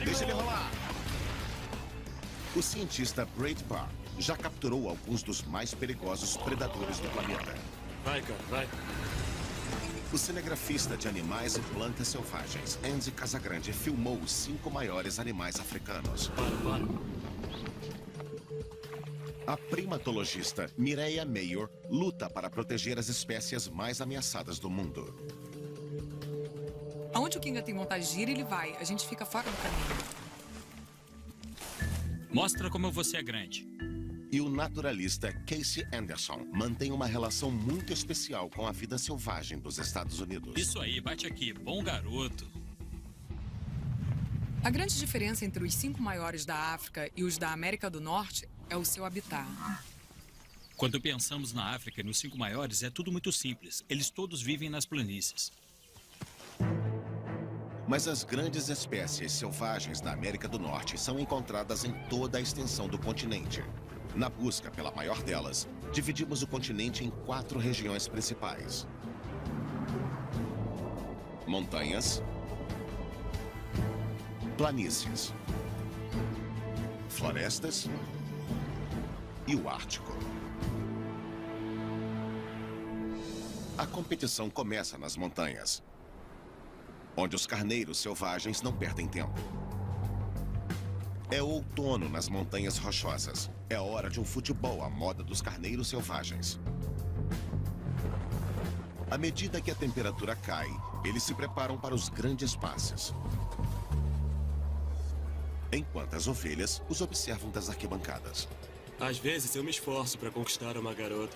Deixa ele rolar. O cientista Braid Parr já capturou alguns dos mais perigosos predadores do planeta. Vai, cara, vai. O cinegrafista de animais e plantas selvagens, Andy Casagrande, filmou os 5 maiores animais africanos. Para. A primatologista Mireia Mayor luta para proteger as espécies mais ameaçadas do mundo. Aonde o Kinga tem vontade de ir, ele vai. A gente fica fora do caminho. Mostra como você é grande. E o naturalista Casey Anderson mantém uma relação muito especial com a vida selvagem dos Estados Unidos. Isso aí, bate aqui. Bom garoto. A grande diferença entre os 5 maiores da África e os da América do Norte é o seu habitat. Quando pensamos na África e nos 5 maiores, é tudo muito simples. Eles todos vivem nas planícies. Mas as grandes espécies selvagens da América do Norte são encontradas em toda a extensão do continente. Na busca pela maior delas, dividimos o continente em 4 regiões principais: montanhas, planícies, florestas e o Ártico. A competição começa nas montanhas, onde os carneiros selvagens não perdem tempo. É outono nas montanhas rochosas. É hora de um futebol à moda dos carneiros selvagens. À medida que a temperatura cai, eles se preparam para os grandes passes. Enquanto as ovelhas os observam das arquibancadas. Às vezes eu me esforço para conquistar uma garota.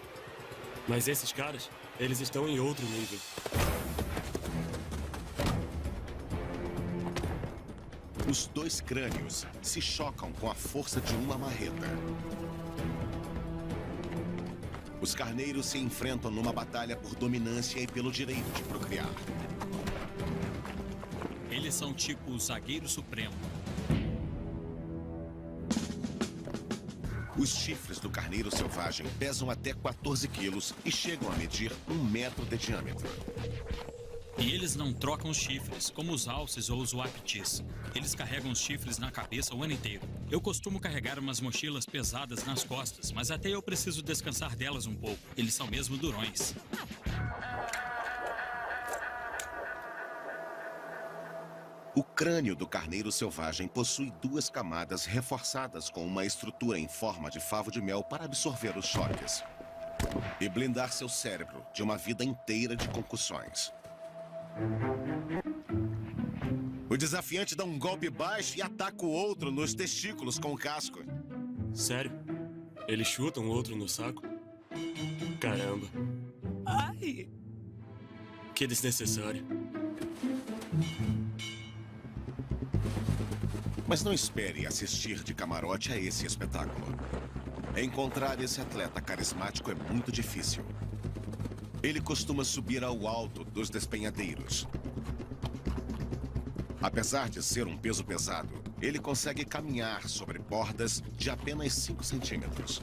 Mas esses caras, eles estão em outro nível. Os 2 crânios se chocam com a força de uma marreta. Os carneiros se enfrentam numa batalha por dominância e pelo direito de procriar. Eles são tipo o zagueiro supremo. Os chifres do carneiro selvagem pesam até 14 quilos e chegam a medir 1 metro de diâmetro. E eles não trocam os chifres, como os alces ou os wapitis. Eles carregam os chifres na cabeça o ano inteiro. Eu costumo carregar umas mochilas pesadas nas costas, mas até eu preciso descansar delas um pouco. Eles são mesmo durões. O crânio do carneiro selvagem possui 2 camadas reforçadas com uma estrutura em forma de favo de mel para absorver os choques e blindar seu cérebro de uma vida inteira de concussões. O desafiante dá um golpe baixo e ataca o outro nos testículos com o casco. Sério? Eles chutam o outro no saco? Caramba. Ai! Que desnecessário. Mas não espere assistir de camarote a esse espetáculo. Encontrar esse atleta carismático é muito difícil. Ele costuma subir ao alto dos despenhadeiros. Apesar de ser um peso pesado, ele consegue caminhar sobre bordas de apenas 5 centímetros.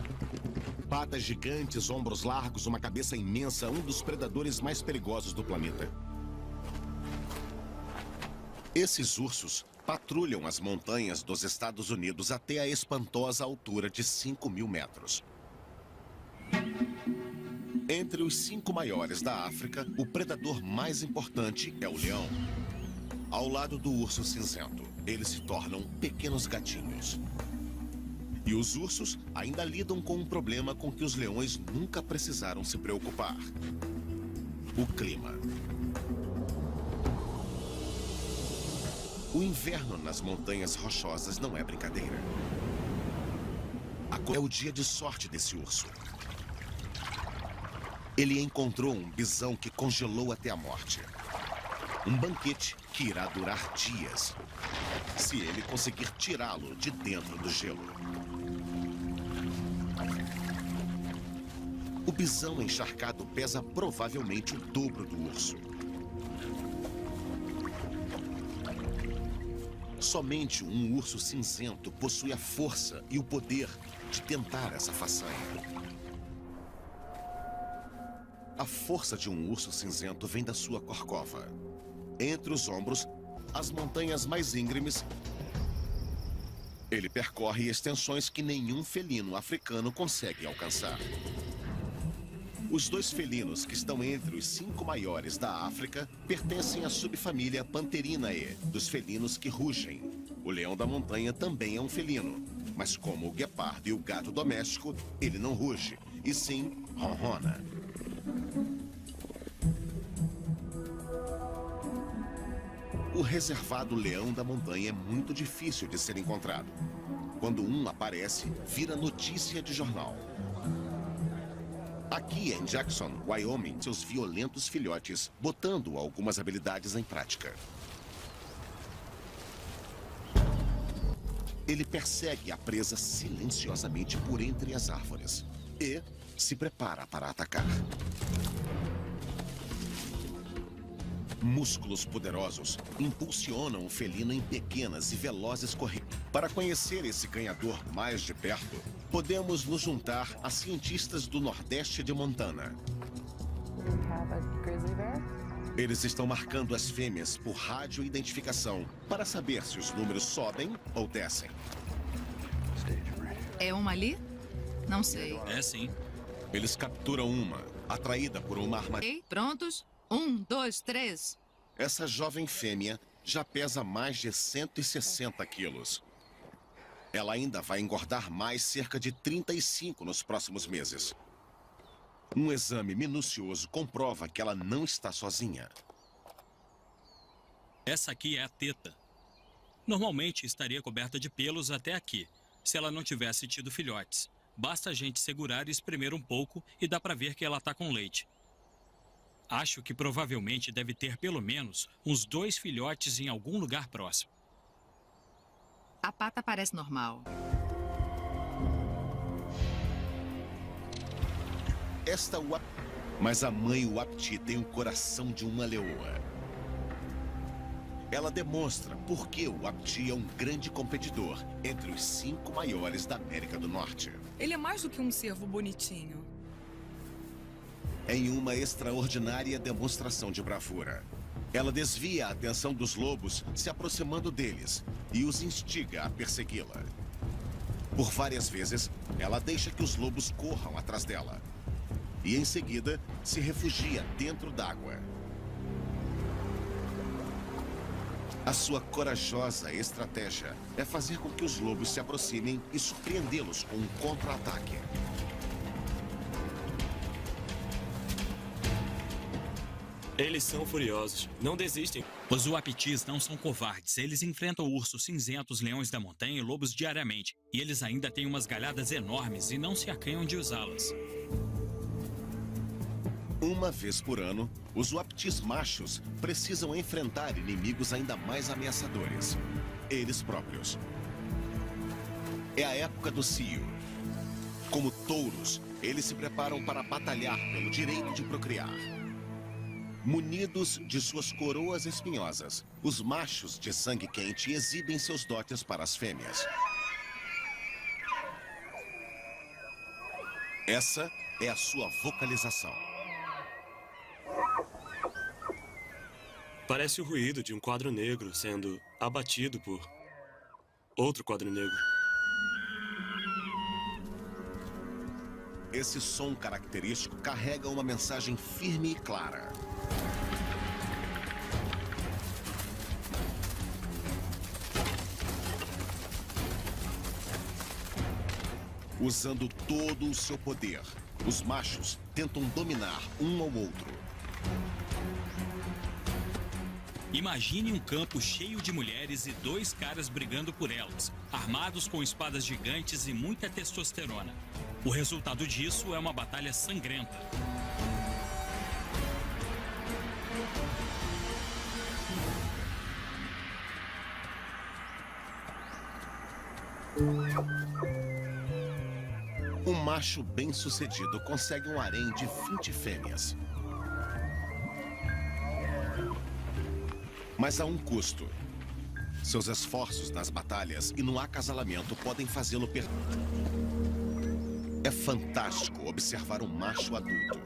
Patas gigantes, ombros largos, uma cabeça imensa, um dos predadores mais perigosos do planeta. Esses ursos patrulham as montanhas dos Estados Unidos até a espantosa altura de 5.000 metros. Entre os 5 maiores da África, o predador mais importante é o leão. Ao lado do urso cinzento, eles se tornam pequenos gatinhos. E os ursos ainda lidam com um problema com que os leões nunca precisaram se preocupar: o clima. O inverno nas montanhas rochosas não é brincadeira. É o dia de sorte desse urso. Ele encontrou um bisão que congelou até a morte. Um banquete que irá durar dias, se ele conseguir tirá-lo de dentro do gelo. O bisão encharcado pesa provavelmente o dobro do urso. Somente um urso cinzento possui a força e o poder de tentar essa façanha. A força de um urso cinzento vem da sua corcova. Entre os ombros, as montanhas mais íngremes Ele percorre extensões que nenhum felino africano consegue alcançar. Os 2 felinos que estão entre os 5 maiores da África pertencem à subfamília Pantheraceae, dos felinos que rugem. O leão da montanha também é um felino, mas como o guepardo e o gato doméstico, ele não ruge, e sim ronrona. O reservado leão da montanha é muito difícil de ser encontrado. Quando um aparece, vira notícia de jornal. Aqui em Jackson, Wyoming, seus violentos filhotes, botando algumas habilidades em prática. Ele persegue a presa silenciosamente por entre as árvores e se prepara para atacar. Músculos poderosos impulsionam o felino em pequenas e velozes corridas. Para conhecer esse ganhador mais de perto, podemos nos juntar a cientistas do Nordeste de Montana. Eles estão marcando as fêmeas por radioidentificação para saber se os números sobem ou descem. É uma ali? Não sei. É sim. Eles capturam uma, atraída por uma arma. Ok, prontos? 1, 2, 3. Essa jovem fêmea já pesa mais de 160 quilos. Ela ainda vai engordar mais cerca de 35 nos próximos meses. Um exame minucioso comprova que ela não está sozinha. Essa aqui é a teta. Normalmente estaria coberta de pelos até aqui, se ela não tivesse tido filhotes. Basta a gente segurar e espremer um pouco e dá pra ver que ela tá com leite. Acho que provavelmente deve ter pelo menos uns 2 filhotes em algum lugar próximo. A pata parece normal. Mas a mãe Wapiti tem o coração de uma leoa. Ela demonstra por que o Wapiti é um grande competidor entre os 5 maiores da América do Norte. Ele é mais do que um cervo bonitinho. Em uma extraordinária demonstração de bravura, ela desvia a atenção dos lobos se aproximando deles e os instiga a persegui-la. Por várias vezes, ela deixa que os lobos corram atrás dela e, em seguida, se refugia dentro d'água. A sua corajosa estratégia é fazer com que os lobos se aproximem e surpreendê-los com um contra-ataque. Eles são furiosos. Não desistem. Os Wapitis não são covardes. Eles enfrentam ursos cinzentos, leões da montanha e lobos diariamente. E eles ainda têm umas galhadas enormes e não se acanham de usá-las. Uma vez por ano, os Wapitis machos precisam enfrentar inimigos ainda mais ameaçadores. Eles próprios. É a época do cio. Como touros, eles se preparam para batalhar pelo direito de procriar. Munidos de suas coroas espinhosas, os machos de sangue quente exibem seus dotes para as fêmeas. Essa é a sua vocalização. Parece o ruído de um quadro negro sendo abatido por outro quadro negro. Esse som característico carrega uma mensagem firme e clara. Usando todo o seu poder, os machos tentam dominar um ao outro. Imagine um campo cheio de mulheres e 2 caras brigando por elas, armados com espadas gigantes e muita testosterona. O resultado disso é uma batalha sangrenta. Um macho bem-sucedido consegue um harém de 20 fêmeas. Mas há um custo. Seus esforços nas batalhas e no acasalamento podem fazê-lo perder. É fantástico observar um macho adulto.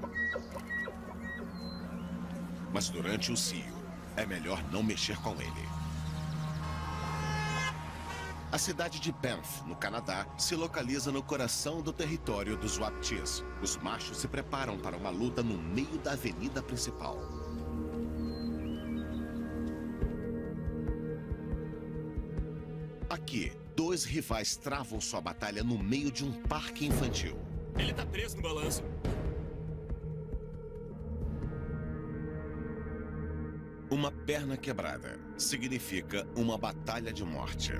Mas durante o cio, é melhor não mexer com ele. A cidade de Banff, no Canadá, se localiza no coração do território dos Wapitis. Os machos se preparam para uma luta no meio da avenida principal. Aqui, dois rivais travam sua batalha no meio de um parque infantil. Ele tá preso no balanço. Uma perna quebrada significa uma batalha de morte.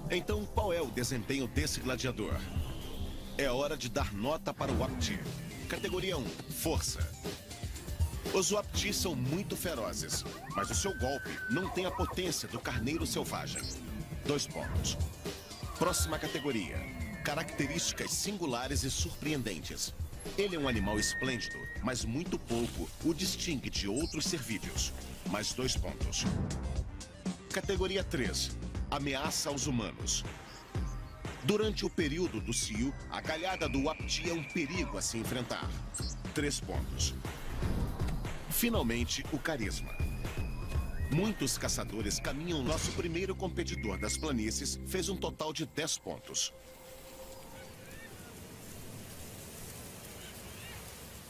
Então, qual é o desempenho desse gladiador? É hora de dar nota para o Wapiti. Categoria 1, força. Os Wapiti são muito ferozes, mas o seu golpe não tem a potência do carneiro selvagem. 2 pontos. Próxima categoria, características singulares e surpreendentes. Ele é um animal esplêndido, mas muito pouco o distingue de outros cervídeos. Mais 2 pontos. Categoria 3, ameaça aos humanos. Durante o período do cio, a galhada do Wapiti é um perigo a se enfrentar. 3 pontos. Finalmente, o carisma. Muitos caçadores caminham. Nosso primeiro competidor das planícies fez um total de 10 pontos.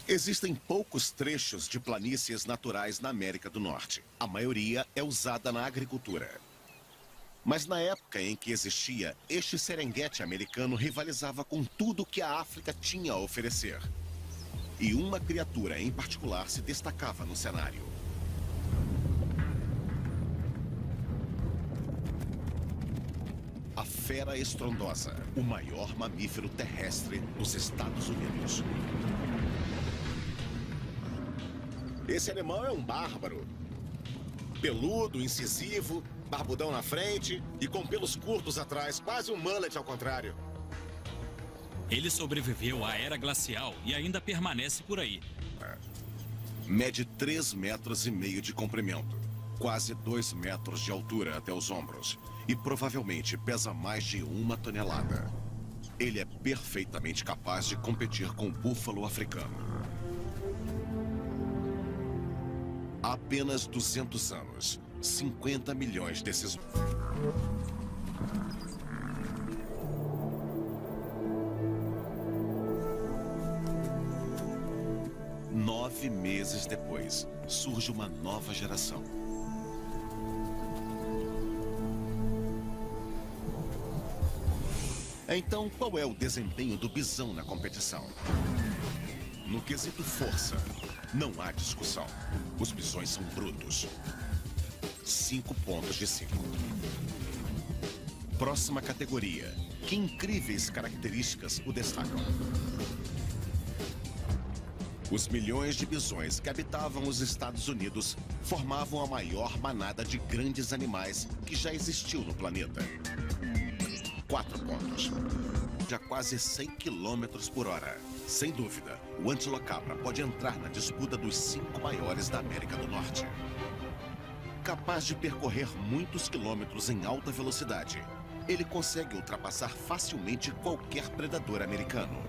Existem poucos trechos de planícies naturais na América do Norte. A maioria é usada na agricultura. Mas na época em que existia, este Serengeti americano rivalizava com tudo que a África tinha a oferecer. E uma criatura em particular se destacava no cenário. A fera estrondosa, o maior mamífero terrestre dos Estados Unidos. Esse animal é um bárbaro. Peludo, incisivo, barbudão na frente e com pelos curtos atrás, quase um mullet ao contrário. Ele sobreviveu à era glacial e ainda permanece por aí. Mede 3,5 metros de comprimento, quase 2 metros de altura até os ombros e provavelmente pesa mais de 1 tonelada. Ele é perfeitamente capaz de competir com o búfalo africano. Há apenas 200 anos, 50 milhões desses... 9 meses depois, surge uma nova geração. Então, qual é o desempenho do bisão na competição? No quesito força, não há discussão. Os bisões são brutos. 5 pontos de 5. Próxima categoria. Que incríveis características o destacam. Os milhões de bisões que habitavam os Estados Unidos formavam a maior manada de grandes animais que já existiu no planeta. 4 pontos. A quase 100 km por hora. Sem dúvida, o antilocapra pode entrar na disputa dos 5 maiores da América do Norte. Capaz de percorrer muitos quilômetros em alta velocidade, ele consegue ultrapassar facilmente qualquer predador americano.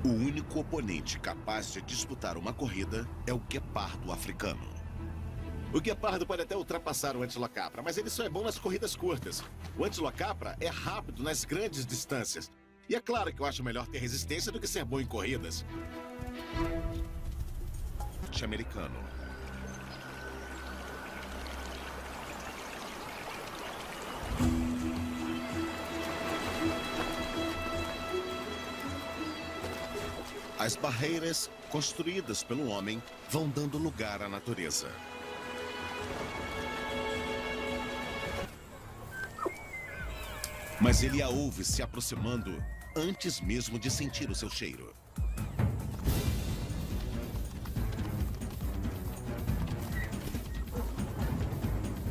O único oponente capaz de disputar uma corrida é o guepardo africano. O guepardo pode até ultrapassar o antilocapra, mas ele só é bom nas corridas curtas. O antilocapra é rápido nas grandes distâncias. E é claro que eu acho melhor ter resistência do que ser bom em corridas. Americano. As barreiras construídas pelo homem vão dando lugar à natureza. Mas ele a ouve se aproximando antes mesmo de sentir o seu cheiro.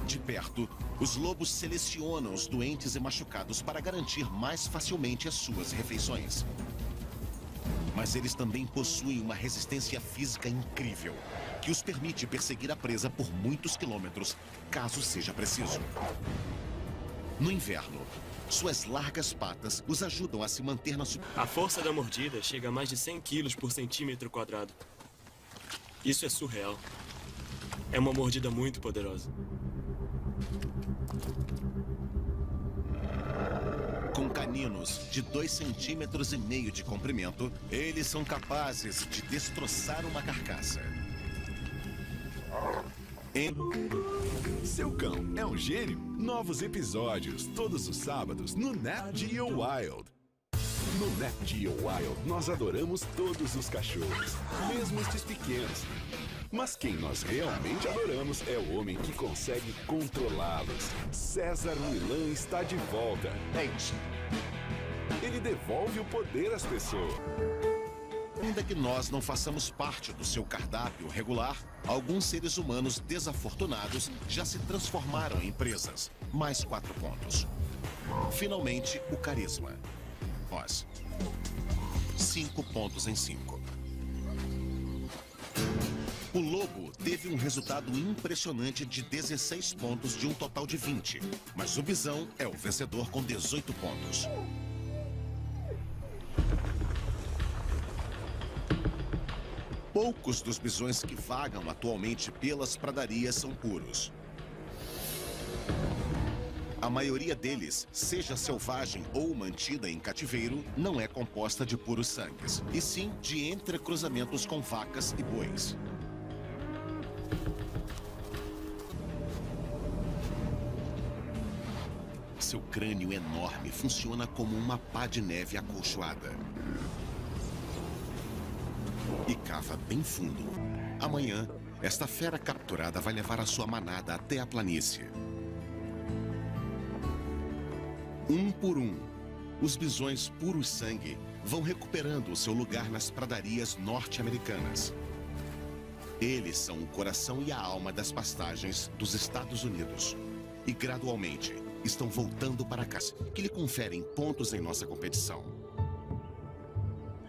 De perto, os lobos selecionam os doentes e machucados para garantir mais facilmente as suas refeições. Mas eles também possuem uma resistência física incrível, que os permite perseguir a presa por muitos quilômetros, caso seja preciso. No inverno, suas largas patas os ajudam a se manter na superfície. A força da mordida chega a mais de 100 quilos por centímetro quadrado. Isso é surreal. É uma mordida muito poderosa. Com caninos de 2,5 centímetros de comprimento, eles são capazes de destroçar uma carcaça. Seu cão é um gênio? Novos episódios todos os sábados no Nat Geo Wild. No Nat Geo Wild, nós adoramos todos os cachorros, mesmo estes pequenos. Mas quem nós realmente adoramos é o homem que consegue controlá-los. César Millan está de volta. É isso. Ele devolve o poder às pessoas. Ainda que nós não façamos parte do seu cardápio regular, alguns seres humanos desafortunados já se transformaram em presas. Mais 4 pontos. Finalmente, o carisma. Nós. 5 pontos em 5. O lobo teve um resultado impressionante de 16 pontos de um total de 20, mas o bisão é o vencedor com 18 pontos. Poucos dos bisões que vagam atualmente pelas pradarias são puros. A maioria deles, seja selvagem ou mantida em cativeiro, não é composta de puros sangues, e sim de entrecruzamentos com vacas e bois. Seu crânio enorme funciona como uma pá de neve acolchoada. E cava bem fundo. Amanhã, esta fera capturada vai levar a sua manada até a planície. Um por um, os bisões puros sangue vão recuperando o seu lugar nas pradarias norte-americanas. Eles são o coração e a alma das pastagens dos Estados Unidos. E gradualmente estão voltando para casa, que lhe conferem pontos em nossa competição.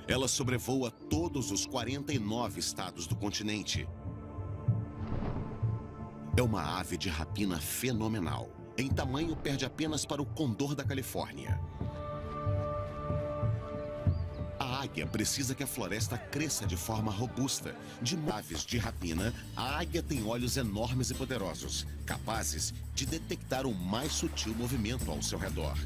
Ela sobrevoa todos os 49 estados do continente. É uma ave de rapina fenomenal. Em tamanho, perde apenas para o condor da Califórnia. A águia precisa que a floresta cresça de forma robusta. De aves de rapina, a águia tem olhos enormes e poderosos, capazes de detectar o mais sutil movimento ao seu redor.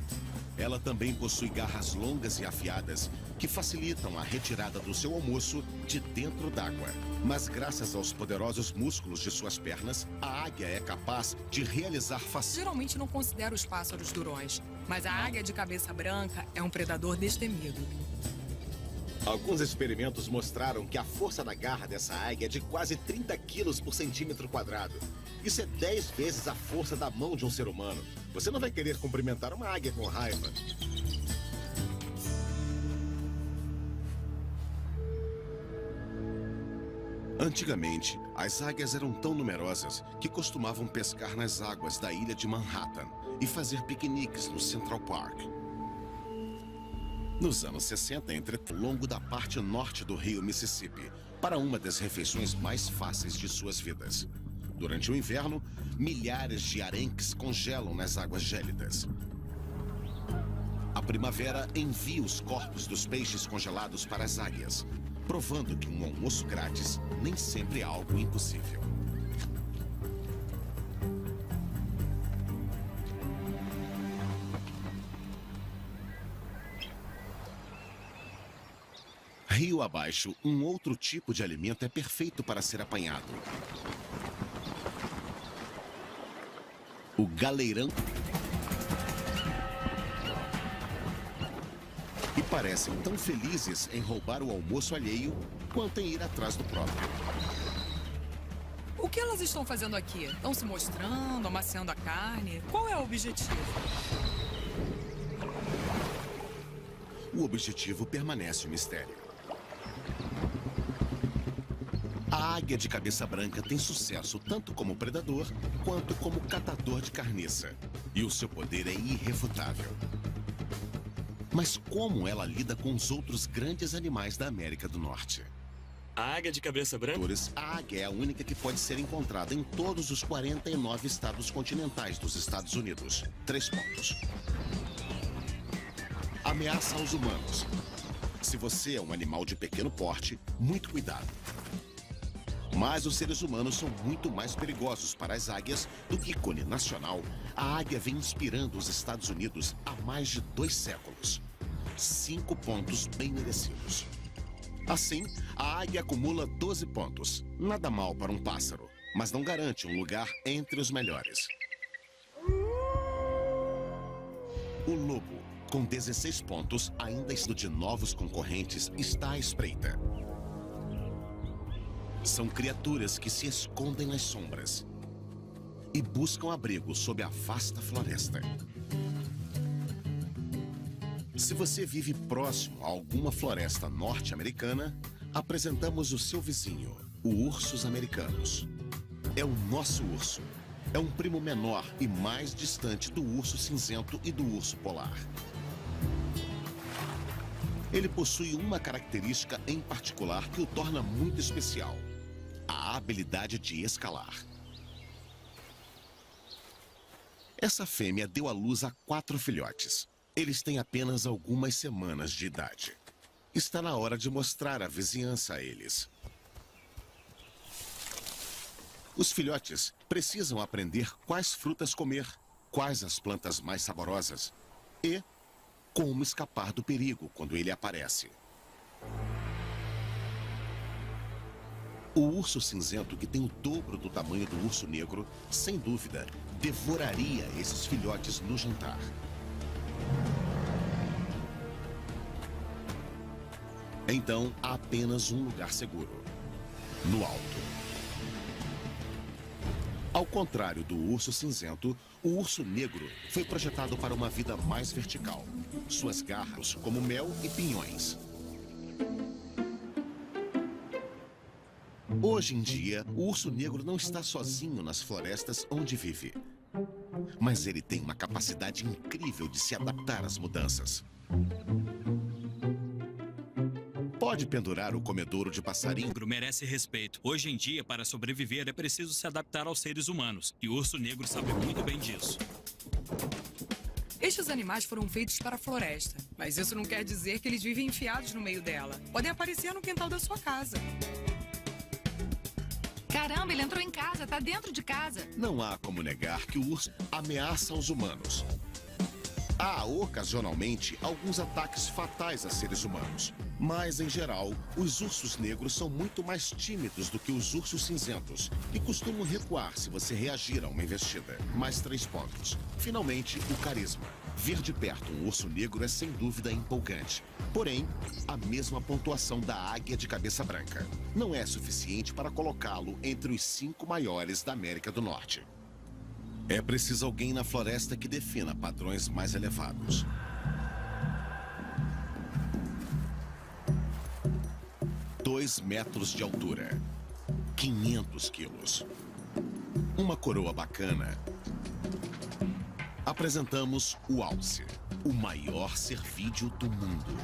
Ela também possui garras longas e afiadas que facilitam a retirada do seu almoço de dentro d'água. Mas graças aos poderosos músculos de suas pernas, a águia é capaz de realizar Geralmente não considero os pássaros durões, mas a águia de cabeça branca é um predador destemido. Alguns experimentos mostraram que a força da garra dessa águia é de quase 30 quilos por centímetro quadrado. Isso é 10 vezes a força da mão de um ser humano. Você não vai querer cumprimentar uma águia com raiva. Antigamente, as águias eram tão numerosas que costumavam pescar nas águas da ilha de Manhattan e fazer piqueniques no Central Park. Nos anos 60, ao longo da parte norte do rio Mississippi, para uma das refeições mais fáceis de suas vidas. Durante o inverno, milhares de arenques congelam nas águas gélidas. A primavera envia os corpos dos peixes congelados para as águias, provando que um almoço grátis nem sempre é algo impossível. Rio abaixo, um outro tipo de alimento é perfeito para ser apanhado. O galeirão. E parecem tão felizes em roubar o almoço alheio quanto em ir atrás do próprio. O que elas estão fazendo aqui? Estão se mostrando, amaciando a carne? Qual é o objetivo? O objetivo permanece um mistério. A águia de cabeça branca tem sucesso tanto como predador quanto como catador de carniça. E o seu poder é irrefutável. Mas como ela lida com os outros grandes animais da América do Norte? A águia de cabeça branca? A águia é a única que pode ser encontrada em todos os 49 estados continentais dos Estados Unidos. 3 pontos. Ameaça aos humanos. Se você é um animal de pequeno porte, muito cuidado. Mas os seres humanos são muito mais perigosos para as águias do que ícone nacional. A águia vem inspirando os Estados Unidos há mais de 2 séculos. 5 pontos bem merecidos. Assim, a águia acumula 12 pontos. Nada mal para um pássaro, mas não garante um lugar entre os melhores. O lobo, com 16 pontos, ainda de novos concorrentes, está à espreita. São criaturas que se escondem nas sombras e buscam abrigo sob a vasta floresta. Se você vive próximo a alguma floresta norte-americana, apresentamos o seu vizinho, o ursos americanos. É o nosso urso. É um primo menor e mais distante do urso cinzento e do urso polar. Ele possui uma característica em particular que o torna muito especial: a habilidade de escalar. Essa fêmea deu à luz a 4 filhotes. Eles têm apenas algumas semanas de idade. Está na hora de mostrar a vizinhança a eles. Os filhotes precisam aprender quais frutas comer, quais as plantas mais saborosas e como escapar do perigo quando ele aparece. O urso cinzento, que tem o dobro do tamanho do urso negro, sem dúvida, devoraria esses filhotes no jantar. Então, há apenas um lugar seguro: no alto. Ao contrário do urso cinzento, o urso negro foi projetado para uma vida mais vertical. Suas garras como mel e pinhões. Hoje em dia, o urso negro não está sozinho nas florestas onde vive. Mas ele tem uma capacidade incrível de se adaptar às mudanças. Pode pendurar o comedouro de passarinho. O negro merece respeito. Hoje em dia, para sobreviver, é preciso se adaptar aos seres humanos. E o urso negro sabe muito bem disso. Estes animais foram feitos para a floresta, mas isso não quer dizer que eles vivem enfiados no meio dela. Podem aparecer no quintal da sua casa. Caramba, ele entrou em casa, tá dentro de casa. Não há como negar que o urso ameaça os humanos. Há, ocasionalmente, alguns ataques fatais a seres humanos. Mas, em geral, os ursos negros são muito mais tímidos do que os ursos cinzentos e costumam recuar se você reagir a uma investida. Mais 3 pontos. Finalmente, o carisma. Ver de perto um urso negro é sem dúvida empolgante. Porém, a mesma pontuação da águia de cabeça branca. Não é suficiente para colocá-lo entre os 5 maiores da América do Norte. É preciso alguém na floresta que defina padrões mais elevados. Dois metros de altura, 500 quilos. Uma coroa bacana. Apresentamos o alce, o maior cervídeo do mundo.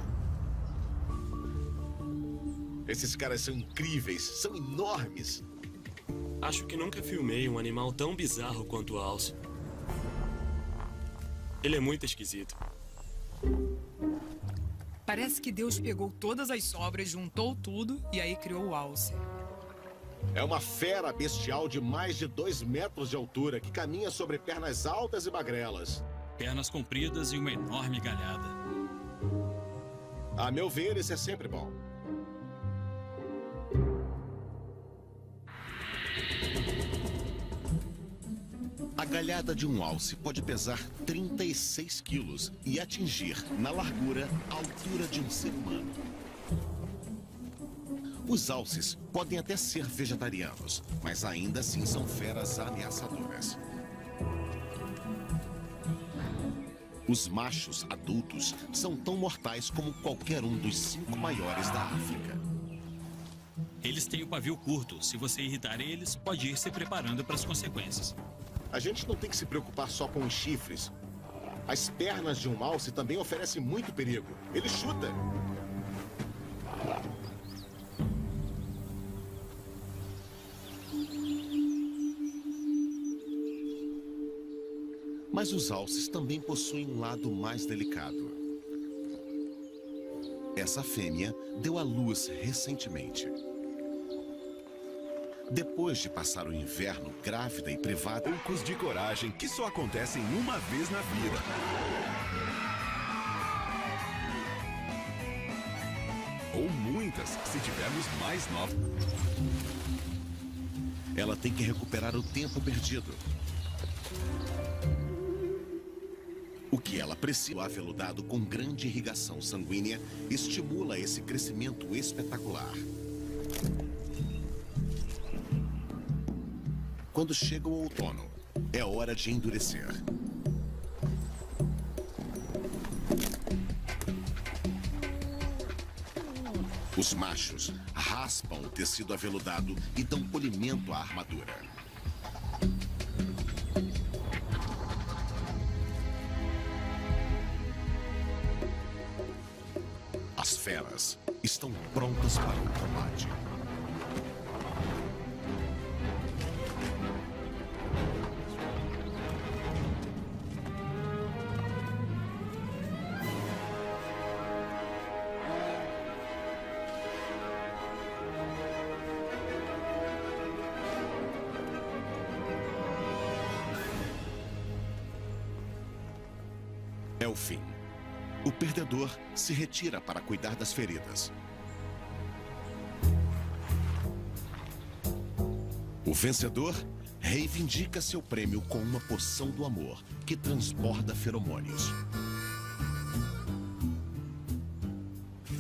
Esses caras são incríveis, são enormes. Acho que nunca filmei um animal tão bizarro quanto o alce. Ele é muito esquisito. Parece que Deus pegou todas as sobras, juntou tudo e aí criou o alce. É uma fera bestial de mais de 2 metros de altura que caminha sobre pernas altas e magrelas. Pernas compridas e uma enorme galhada. A meu ver, isso é sempre bom. A galhada de um alce pode pesar 36 quilos e atingir, na largura, a altura de um ser humano. Os alces podem até ser vegetarianos, mas ainda assim são feras ameaçadoras. Os machos adultos são tão mortais como qualquer um dos 5 maiores da África. Eles têm o pavio curto. Se você irritar eles, pode ir se preparando para as consequências. A gente não tem que se preocupar só com os chifres. As pernas de um alce também oferecem muito perigo. Ele chuta. Mas os alces também possuem um lado mais delicado. Essa fêmea deu à luz recentemente. Depois de passar o inverno grávida e privada, Poucos de coragem que só acontecem uma vez na vida. Ou muitas, se tivermos mais novos. ela tem que recuperar o tempo perdido. O que ela precisa, o aveludado com grande irrigação sanguínea, estimula esse crescimento espetacular. Quando chega o outono, é hora de endurecer. Os machos raspam o tecido aveludado e dão polimento à armadura. As feras estão prontas para o combate. É o fim. O perdedor se retira para cuidar das feridas. O vencedor reivindica seu prêmio com uma poção do amor que transborda feromônios.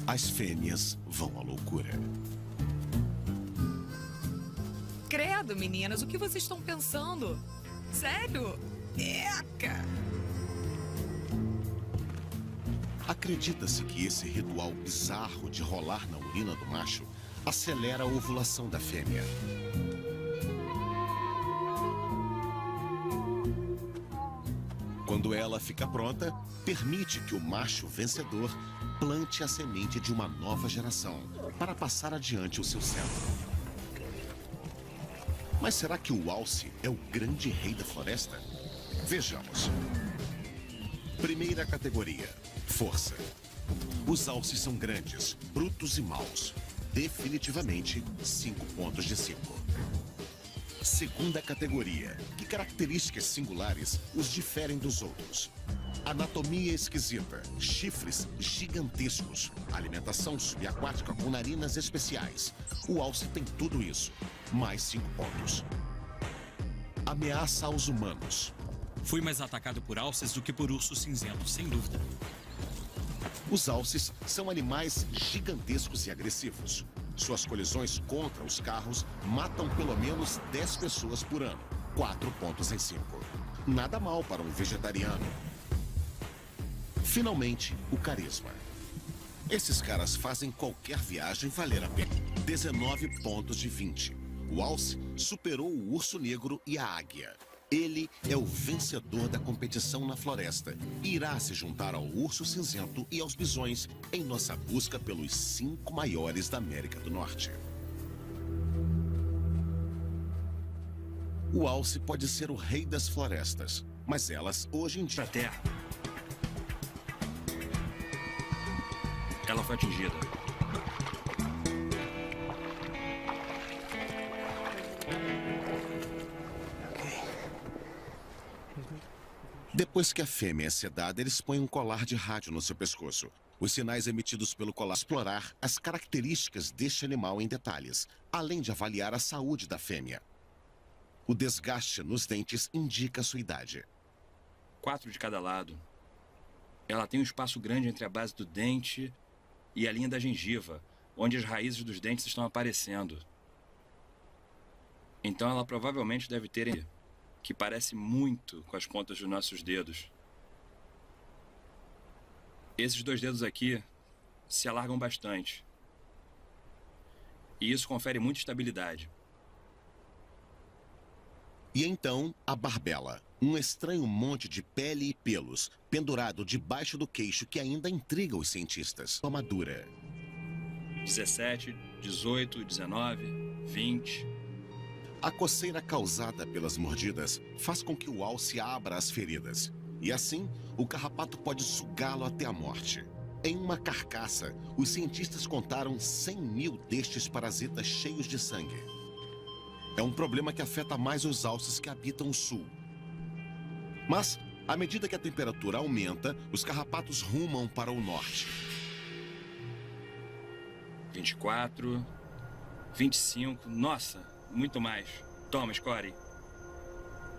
As fêmeas vão à loucura. Credo, meninas, o que vocês estão pensando? Sério? Eca! Acredita-se que esse ritual bizarro de rolar na urina do macho acelera a ovulação da fêmea. Quando ela fica pronta, permite que o macho vencedor plante a semente de uma nova geração para passar adiante o seu cetro. Mas será que o alce é o grande rei da floresta? Vejamos. Primeira categoria. Força. Os alces são grandes, brutos e maus. Definitivamente 5 pontos de 5. Segunda categoria. Que características singulares os diferem dos outros? Anatomia esquisita, chifres gigantescos, alimentação subaquática com narinas especiais. O alce tem tudo isso. Mais 5 pontos. Ameaça aos humanos. Fui mais atacado por alces do que por ursos cinzentos, sem dúvida. Os alces são animais gigantescos e agressivos. Suas colisões contra os carros matam pelo menos 10 pessoas por ano. 4 pontos em 5. Nada mal para um vegetariano. Finalmente, o carisma. Esses caras fazem qualquer viagem valer a pena. 19 pontos de 20. O alce superou o urso negro e a águia. Ele é o vencedor da competição na floresta e irá se juntar ao urso cinzento e aos bisões em nossa busca pelos 5 maiores da América do Norte. O alce pode ser o rei das florestas, mas elas hoje em dia... Pra terra. Ela foi atingida. Depois que a fêmea é sedada, eles põem um colar de rádio no seu pescoço. Os sinais emitidos pelo colar explorar as características deste animal em detalhes, além de avaliar a saúde da fêmea. O desgaste nos dentes indica a sua idade. 4 de cada lado. Ela tem um espaço grande entre a base do dente e a linha da gengiva, onde as raízes dos dentes estão aparecendo. Então ela provavelmente deve ter... que parece muito com as pontas dos nossos dedos. Esses 2 dedos aqui se alargam bastante. E isso confere muita estabilidade. E então, a barbela. Um estranho monte de pele e pelos, pendurado debaixo do queixo que ainda intriga os cientistas. Armadura. 17, 18, 19, 20... A coceira causada pelas mordidas faz com que o alce abra as feridas. E assim, o carrapato pode sugá-lo até a morte. Em uma carcaça, os cientistas contaram 100.000 destes parasitas cheios de sangue. É um problema que afeta mais os alces que habitam o sul. Mas, à medida que a temperatura aumenta, os carrapatos rumam para o norte. 24, 25, nossa, muito mais. Toma, escore.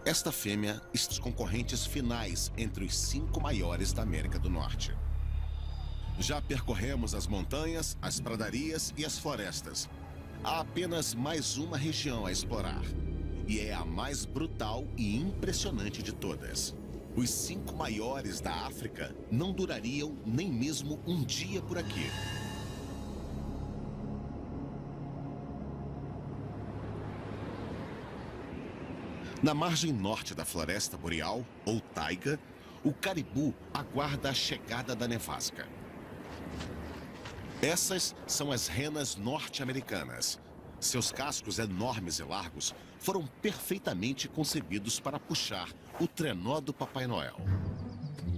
Esta fêmea está nos concorrentes finais entre os 5 maiores da América do Norte. Já percorremos as montanhas, as pradarias e as florestas. Há apenas mais uma região a explorar. E é a mais brutal e impressionante de todas. Os 5 maiores da África não durariam nem mesmo um dia por aqui. Na margem norte da floresta boreal, ou taiga, o caribu aguarda a chegada da nevasca. Essas são as renas norte-americanas. Seus cascos enormes e largos foram perfeitamente concebidos para puxar o trenó do Papai Noel.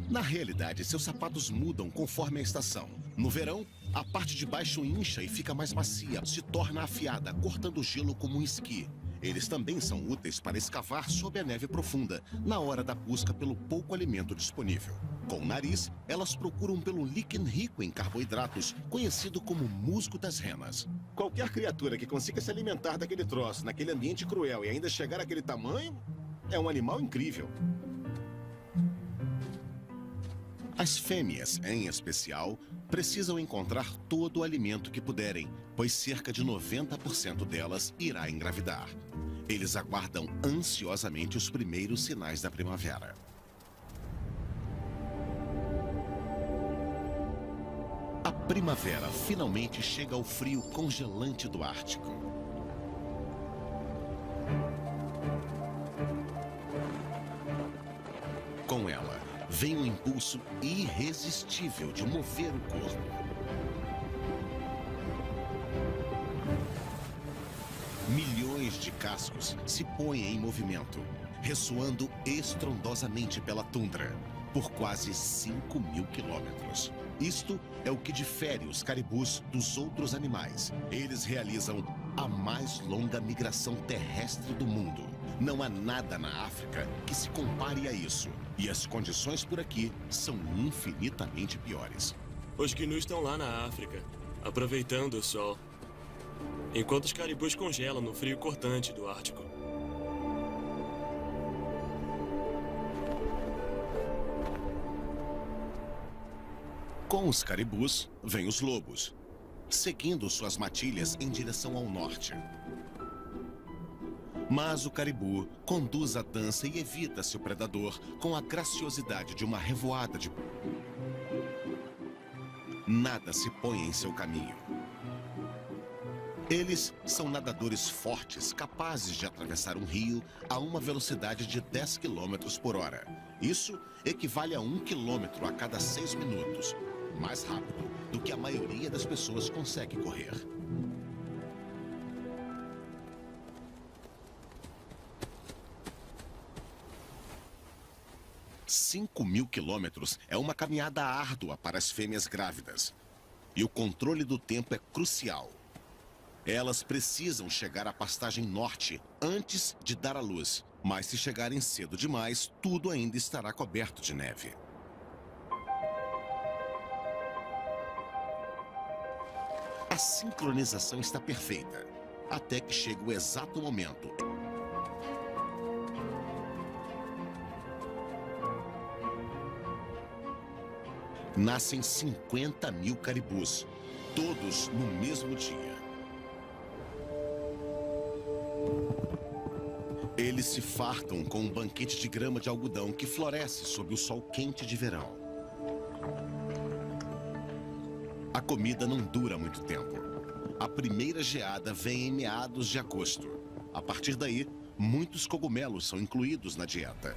Na realidade, seus sapatos mudam conforme a estação. No verão, a parte de baixo incha e fica mais macia, se torna afiada, cortando o gelo como um esqui. Eles também são úteis para escavar sob a neve profunda, na hora da busca pelo pouco alimento disponível. Com o nariz, elas procuram pelo líquen rico em carboidratos, conhecido como musgo das renas. Qualquer criatura que consiga se alimentar daquele troço, naquele ambiente cruel e ainda chegar àquele tamanho, é um animal incrível. As fêmeas, em especial, precisam encontrar todo o alimento que puderem, pois cerca de 90% delas irá engravidar. Eles aguardam ansiosamente os primeiros sinais da primavera. A primavera finalmente chega ao frio congelante do Ártico. Com ela, vem um impulso irresistível de mover o corpo. Milhões de cascos se põem em movimento, ressoando estrondosamente pela tundra, por quase 5.000 quilômetros. Isto é o que difere os caribus dos outros animais. Eles realizam a mais longa migração terrestre do mundo. Não há nada na África que se compare a isso. E as condições por aqui são infinitamente piores. Os gnus estão lá na África, aproveitando o sol. Enquanto os caribus congelam no frio cortante do Ártico. Com os caribus, vêm os lobos, seguindo suas matilhas em direção ao norte. Mas o caribu conduz a dança e evita seu predador com a graciosidade de uma revoada de... Nada se põe em seu caminho. Eles são nadadores fortes, capazes de atravessar um rio a uma velocidade de 10 km por hora. Isso equivale a 1 km a cada 6 minutos. Mais rápido do que a maioria das pessoas consegue correr. Cinco 5.000 quilômetros é uma caminhada árdua para as fêmeas grávidas. E o controle do tempo é crucial. Elas precisam chegar à pastagem norte antes de dar à luz. Mas se chegarem cedo demais, tudo ainda estará coberto de neve. A sincronização está perfeita, até que chega o exato momento. Nascem 50.000 caribus, todos no mesmo dia. Eles se fartam com um banquete de grama de algodão que floresce sob o sol quente de verão. A comida não dura muito tempo. A primeira geada vem em meados de agosto. A partir daí, muitos cogumelos são incluídos na dieta.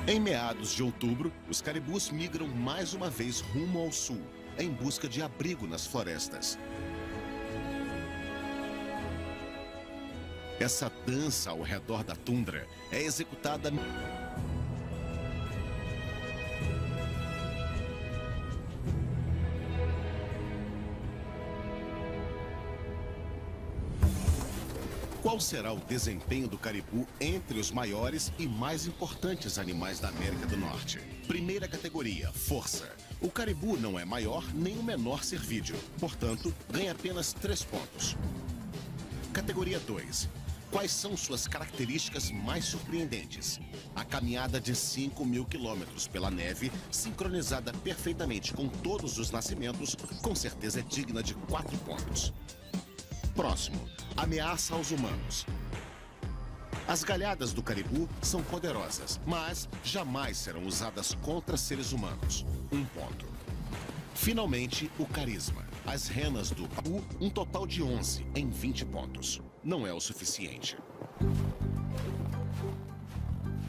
Em meados de outubro, os caribus migram mais uma vez rumo ao sul, em busca de abrigo nas florestas. Essa dança ao redor da tundra é executada Qual será o desempenho do caribu entre os maiores e mais importantes animais da América do Norte? Primeira categoria, força. O caribu não é maior nem o menor cervídeo, portanto, ganha apenas 3 pontos. Categoria 2. Quais são suas características mais surpreendentes? A caminhada de 5.000 quilômetros pela neve, sincronizada perfeitamente com todos os nascimentos, com certeza é digna de 4 pontos. Próximo, ameaça aos humanos. As galhadas do caribu são poderosas, mas jamais serão usadas contra seres humanos. 1 ponto. Finalmente, o carisma. As renas do caribu, um total de 11 em 20 pontos. Não é o suficiente.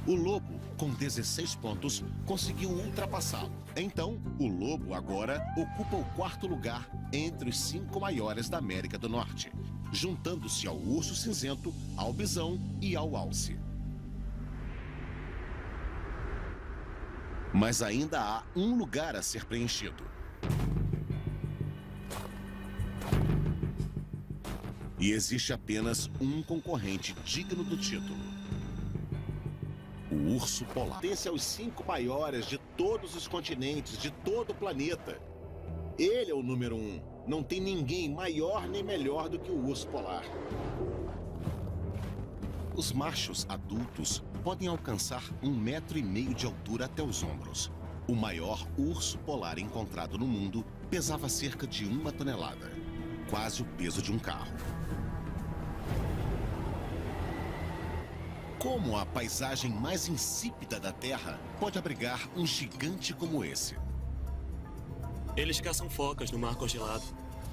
O lobo, com 16 pontos, conseguiu ultrapassá-lo. Então, o lobo agora ocupa o 4º lugar entre os 5 maiores da América do Norte, juntando-se ao urso cinzento, ao bisão e ao alce. Mas ainda há um lugar a ser preenchido. E existe apenas um concorrente digno do título. O urso polar. Pertence aos 5 maiores de todos os continentes, de todo o planeta. Ele é o número 1. Não tem ninguém maior nem melhor do que o urso polar. Os machos adultos podem alcançar 1,5 metro de altura até os ombros. O maior urso polar encontrado no mundo pesava cerca de 1 tonelada, quase o peso de um carro. Como a paisagem mais insípida da Terra pode abrigar um gigante como esse? Eles caçam focas no mar congelado.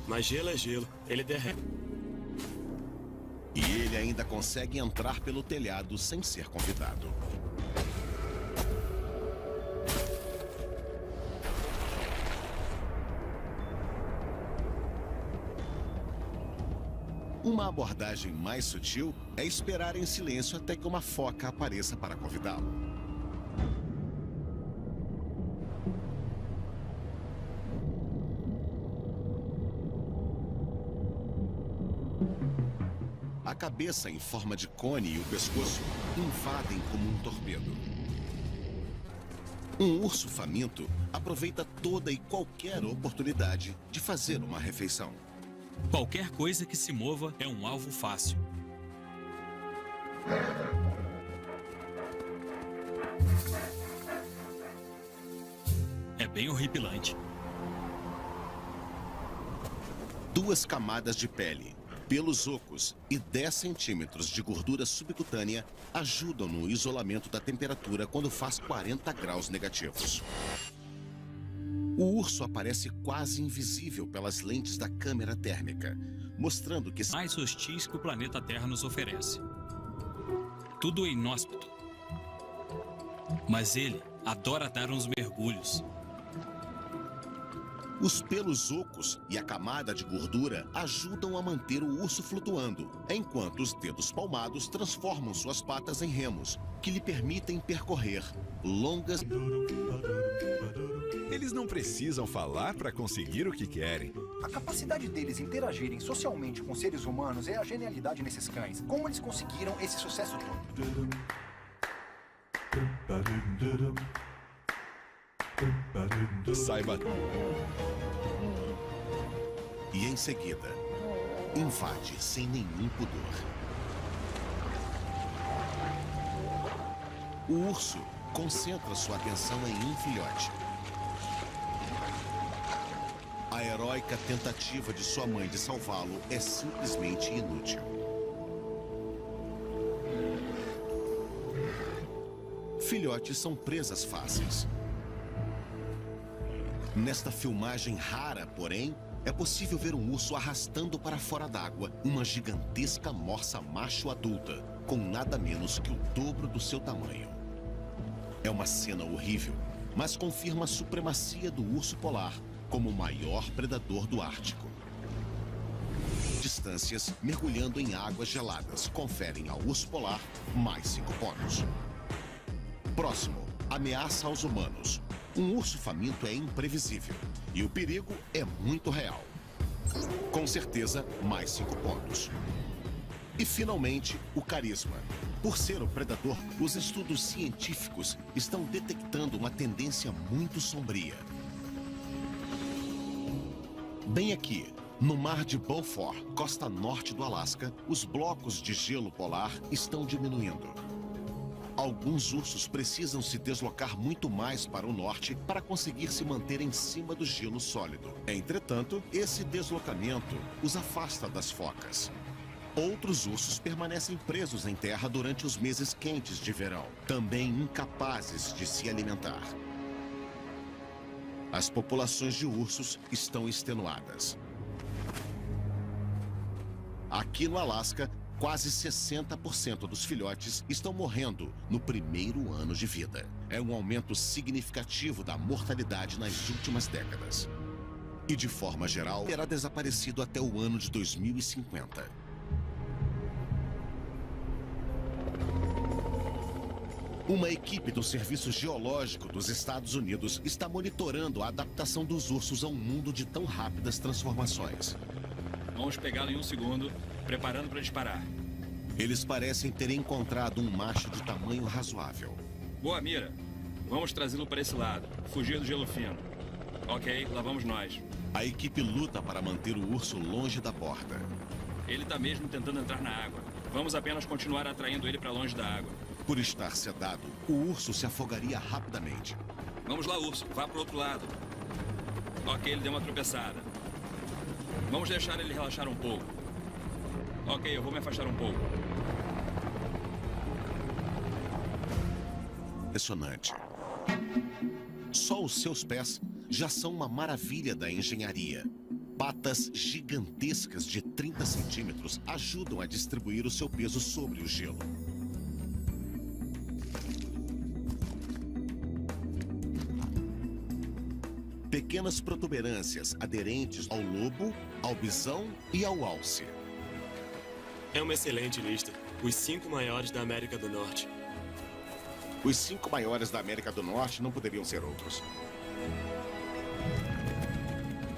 Mas gelo é gelo, ele derrete. E ele ainda consegue entrar pelo telhado sem ser convidado. Uma abordagem mais sutil é esperar em silêncio até que uma foca apareça para convidá-lo. A cabeça em forma de cone e o pescoço invadem como um torpedo. Um urso faminto aproveita toda e qualquer oportunidade de fazer uma refeição. Qualquer coisa que se mova é um alvo fácil. É bem horripilante. 2 camadas de pele, pelos ocos e 10 centímetros de gordura subcutânea ajudam no isolamento da temperatura quando faz 40 graus negativos. O urso aparece quase invisível pelas lentes da câmera térmica, mostrando que... Mais hostis que o planeta Terra nos oferece. Tudo é inóspito. Mas ele adora dar uns mergulhos. Os pelos ocos e a camada de gordura ajudam a manter o urso flutuando, enquanto os dedos palmados transformam suas patas em remos, que lhe permitem percorrer longas... Eles não precisam falar para conseguir o que querem. A capacidade deles interagirem socialmente com seres humanos é a genialidade nesses cães. Como eles conseguiram esse sucesso todo? Saiba. E em seguida, invade sem nenhum pudor. O urso concentra sua atenção em um filhote. A heróica tentativa de sua mãe de salvá-lo é simplesmente inútil. Filhotes são presas fáceis. Nesta filmagem rara, porém, é possível ver um urso arrastando para fora d'água uma gigantesca morsa macho adulta, com nada menos que o dobro do seu tamanho. É uma cena horrível, mas confirma a supremacia do urso polar como o maior predador do Ártico. Distâncias mergulhando em águas geladas conferem ao urso polar mais 5 pontos. Próximo, ameaça aos humanos. Um urso faminto é imprevisível e o perigo é muito real. Com certeza, mais 5 pontos. E, finalmente, o carisma. Por ser o predador, os estudos científicos estão detectando uma tendência muito sombria. Bem aqui, no Mar de Beaufort, costa norte do Alasca, os blocos de gelo polar estão diminuindo. Alguns ursos precisam se deslocar muito mais para o norte para conseguir se manter em cima do gelo sólido. Entretanto, esse deslocamento os afasta das focas. Outros ursos permanecem presos em terra durante os meses quentes de verão, também incapazes de se alimentar. As populações de ursos estão extenuadas. Aqui no Alasca, quase 60% dos filhotes estão morrendo no primeiro ano de vida. É um aumento significativo da mortalidade nas últimas décadas. E, de forma geral, terá desaparecido até o ano de 2050. Uma equipe do Serviço Geológico dos Estados Unidos está monitorando a adaptação dos ursos a um mundo de tão rápidas transformações. Vamos pegá-lo em 1 segundo, preparando para disparar. Eles parecem ter encontrado um macho de tamanho razoável. Boa mira. Vamos trazê-lo para esse lado. Fugir do gelo fino. Ok, lá vamos nós. A equipe luta para manter o urso longe da borda. Ele está mesmo tentando entrar na água. Vamos apenas continuar atraindo ele para longe da água. Por estar sedado, o urso se afogaria rapidamente. Vamos lá, urso. Vá para o outro lado. Ok, ele deu uma tropeçada. Vamos deixar ele relaxar um pouco. Ok, eu vou me afastar um pouco. Impressionante. Só os seus pés já são uma maravilha da engenharia. Patas gigantescas de 30 centímetros ajudam a distribuir o seu peso sobre o gelo. Pequenas protuberâncias aderentes ao lobo, ao bisão e ao alce. É uma excelente lista. Os 5 maiores da América do Norte. Os 5 maiores da América do Norte não poderiam ser outros.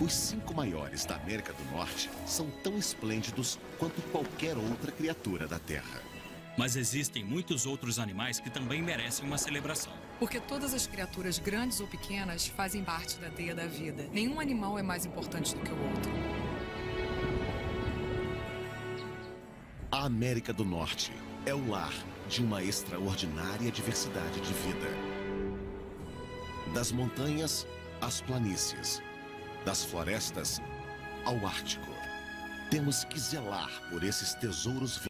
Os 5 maiores da América do Norte são tão esplêndidos quanto qualquer outra criatura da Terra. Mas existem muitos outros animais que também merecem uma celebração. Porque todas as criaturas, grandes ou pequenas, fazem parte da teia da vida. Nenhum animal é mais importante do que o outro. A América do Norte é o lar de uma extraordinária diversidade de vida. Das montanhas às planícies, das florestas ao Ártico. Temos que zelar por esses tesouros